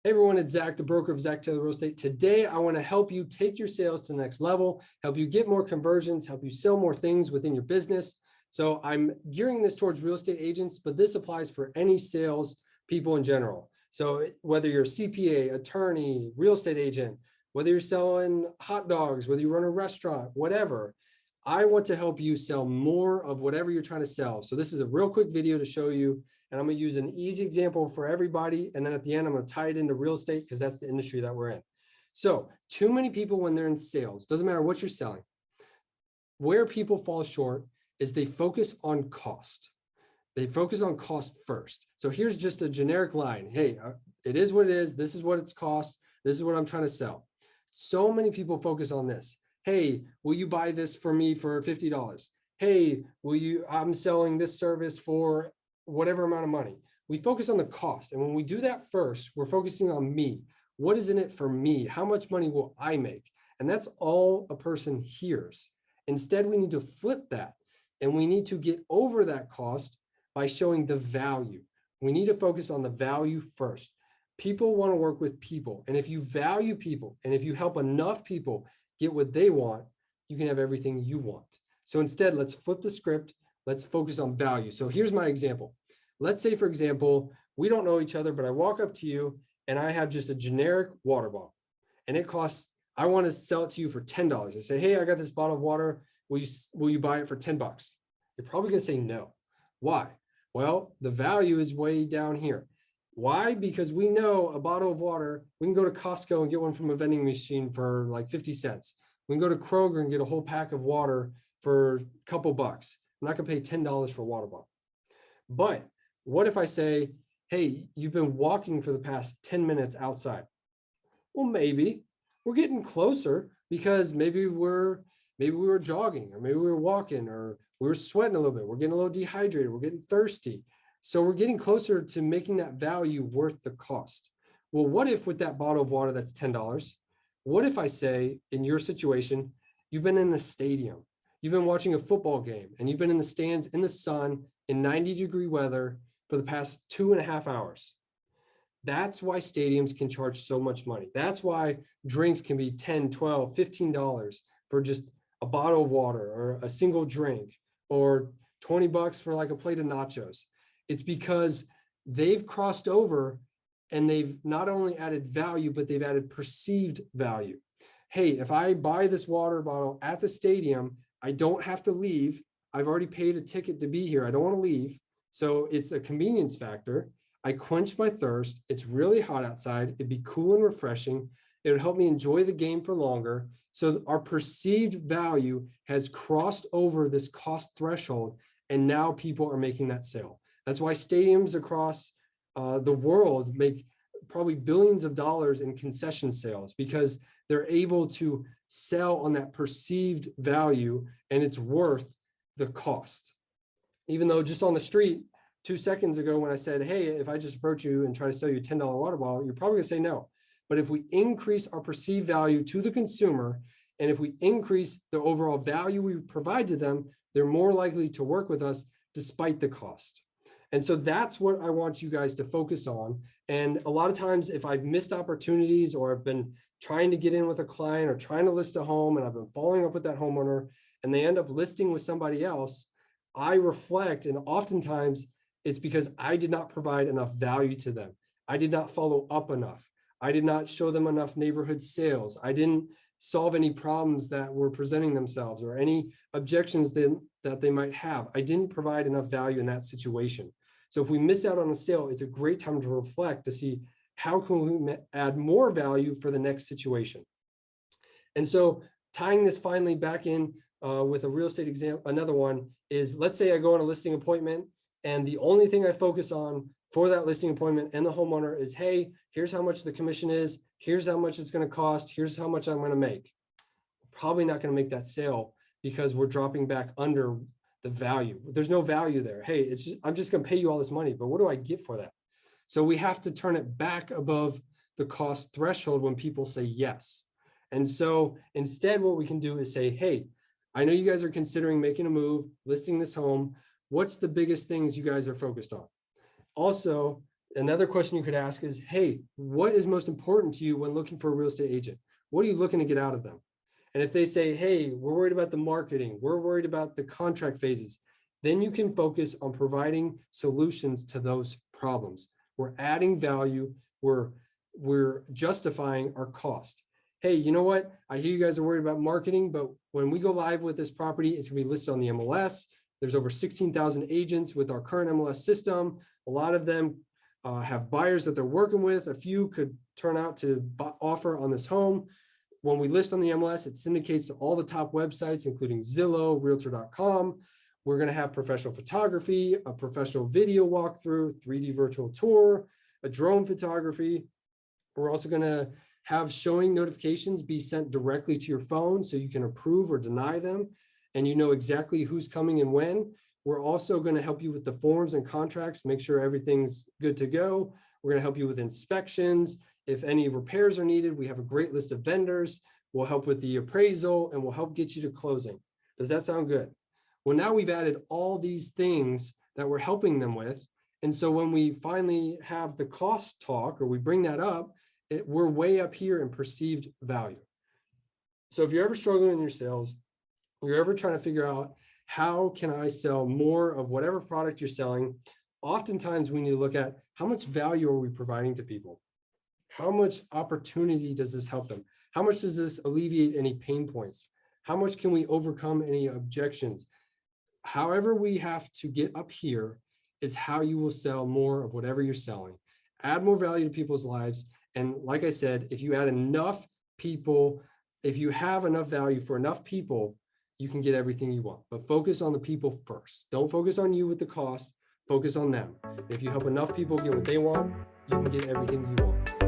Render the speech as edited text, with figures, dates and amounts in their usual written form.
Hey everyone, it's Zach, the broker of Zach Taylor Real Estate. Today, I want to help you take your sales to the next level, help you get more conversions, help you sell more things within your business. So I'm gearing this towards real estate agents, but this applies for any sales people in general. So whether you're a CPA, attorney, real estate agent, whether you're selling hot dogs, whether you run a restaurant, whatever, I want to help you sell more of whatever you're trying to sell. So this is a real quick video to show you, and I'm going to use an easy example for everybody. And then at the end, I'm going to tie it into real estate because that's the industry that we're in. So too many people, when they're in sales, doesn't matter what you're selling, where people fall short is they focus on cost. They focus on cost first. So here's just a generic line. Hey, it is what it is. This is what it's cost. This is what I'm trying to sell. So many people focus on this. Hey, will you buy this for me for $50? Hey, I'm selling this service for whatever amount of money. We focus on the cost. And when we do that first, we're focusing on me. What is in it for me? How much money will I make? And that's all a person hears. Instead, we need to flip that. And we need to get over that cost by showing the value. We need to focus on the value first. People want to work with people. And if you value people, and if you help enough people get what they want, you can have everything you want. So instead, let's flip the script. Let's focus on value. So here's my example. Let's say, for example, we don't know each other, but I walk up to you and I have just a generic water bottle and it costs, I want to sell it to you for $10. I say, hey, I got this bottle of water. Will you buy it for $10? You're probably going to say no. Why? Well, the value is way down here. Why? Because we know a bottle of water, we can go to Costco and get one from a vending machine for like 50 cents. We can go to Kroger and get a whole pack of water for a couple bucks. I'm not going to pay $10 for a water bottle. But what if I say, hey, you've been walking for the past 10 minutes outside? Well, maybe we're getting closer because maybe we were jogging, or maybe we were walking, or we were sweating a little bit. We're getting a little dehydrated. We're getting thirsty. So we're getting closer to making that value worth the cost. Well, what if with that bottle of water that's $10, what if I say in your situation, you've been in a stadium, you've been watching a football game, and you've been in the stands in the sun in 90-degree weather for the past 2.5 hours. That's why stadiums can charge so much money. That's why drinks can be $10, $12, $15 for just a bottle of water or a single drink, or $20 for like a plate of nachos. It's because they've crossed over and they've not only added value, but they've added perceived value. Hey, if I buy this water bottle at the stadium, I don't have to leave. I've already paid a ticket to be here. I don't want to leave. So it's a convenience factor. I quench my thirst. It's really hot outside. It'd be cool and refreshing. It would help me enjoy the game for longer. So our perceived value has crossed over this cost threshold, and now people are making that sale. That's why stadiums across the world make probably billions of dollars in concession sales, because they're able to sell on that perceived value and it's worth the cost. Even though just on the street 2 seconds ago, when I said, hey, if I just approach you and try to sell you a $10 water bottle, you're probably gonna say no. But if we increase our perceived value to the consumer, and if we increase the overall value we provide to them, they're more likely to work with us despite the cost. And so that's what I want you guys to focus on. And a lot of times, if I've missed opportunities, or I've been trying to get in with a client or trying to list a home, and I've been following up with that homeowner and they end up listing with somebody else, I reflect, and oftentimes it's because I did not provide enough value to them. I did not follow up enough. I did not show them enough neighborhood sales. I didn't solve any problems that were presenting themselves or any objections that they might have. I didn't provide enough value in that situation. So if we miss out on a sale, it's a great time to reflect to see how can we add more value for the next situation. And so tying this finally back in with a real estate example, another one is, let's say I go on a listing appointment and the only thing I focus on for that listing appointment and the homeowner is, hey, here's how much the commission is, here's how much it's going to cost, here's how much I'm going to make. Probably not going to make that sale because we're dropping back under the value. There's no value there. Hey, I'm just going to pay you all this money, but what do I get for that? So we have to turn it back above the cost threshold when people say yes. And so instead, what we can do is say, hey, I know you guys are considering making a move, listing this home. What's the biggest things you guys are focused on? Also, Another question you could ask is, hey, what is most important to you when looking for a real estate agent? What are you looking to get out of them? And if they say, hey, we're worried about the marketing, we're worried about the contract phases, then you can focus on providing solutions to those problems. We're adding value, we're justifying our cost. Hey, you know what? I hear you guys are worried about marketing, but when we go live with this property, it's gonna be listed on the MLS. There's over 16,000 agents with our current MLS system. A lot of them have buyers that they're working with. A few could turn out to offer on this home. When we list on the MLS, it syndicates to all the top websites, including Zillow, Realtor.com. We're going to have professional photography, a professional video walkthrough, 3D virtual tour, a drone photography. We're also going to have showing notifications be sent directly to your phone so you can approve or deny them, and you know exactly who's coming and when. We're also going to help you with the forms and contracts, make sure everything's good to go. We're going to help you with inspections. If any repairs are needed, we have a great list of vendors. We'll help with the appraisal and we'll help get you to closing. Does that sound good? Well, now we've added all these things that we're helping them with. And so when we finally have the cost talk or we bring that up, we're way up here in perceived value. So if you're ever struggling in your sales, you're ever trying to figure out how can I sell more of whatever product you're selling, oftentimes we need to look at how much value are we providing to people? How much opportunity does this help them? How much does this alleviate any pain points? How much can we overcome any objections? However we have to get up here is how you will sell more of whatever you're selling. Add more value to people's lives. And like I said, if you add enough people, if you have enough value for enough people, you can get everything you want. But focus on the people first. Don't focus on you with the cost. Focus on them. If you help enough people get what they want, you can get everything you want.